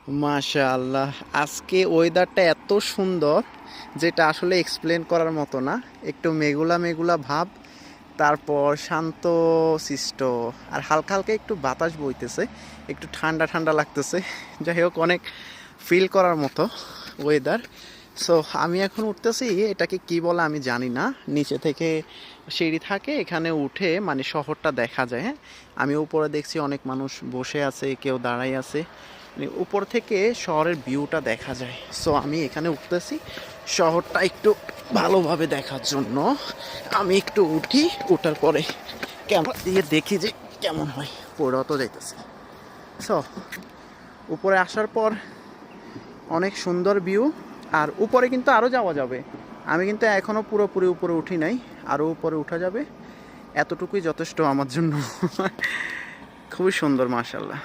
মাশাআল্লাহ, আজকে ওয়েদারটা এত সুন্দর যেটা আসলে এক্সপ্লেন করার মতো না। একটু মেঘলা মেঘলা ভাব, তারপর শান্ত শিষ্ট, আর হালকা হালকা একটু বাতাস বইতেছে, একটু ঠান্ডা ঠান্ডা লাগতেছে। যাই হোক, অনেক ফিল করার মতো ওয়েদার। সো আমি এখন উঠতেছি, এটাকে কি বলে আমি জানি না। নিচে থেকে সিঁড়ি থাকে, এখানে উঠে মানে শহরটা দেখা যায়। হ্যাঁ, আমি উপরে দেখছি অনেক মানুষ বসে আছে, কেউ দাঁড়াই আছে, মানে উপর থেকে শহরের ভিউটা দেখা যায়। সো আমি এখানে উঠতেছি শহরটা একটু ভালোভাবে দেখার জন্য। আমি একটু উঠি, উঠার পরে ক্যামেরা দিয়ে দেখি যে কেমন হয়। পড়ে তো যাইতেছি। সো উপরে আসার পর অনেক সুন্দর ভিউ। আর উপরে কিন্তু আরও যাওয়া যাবে, আমি কিন্তু এখনও পুরোপুরি উপরে উঠি নাই, আরও উপরে উঠা যাবে। এতটুকুই যথেষ্ট আমার জন্য। খুবই সুন্দর, মাশাআল্লাহ।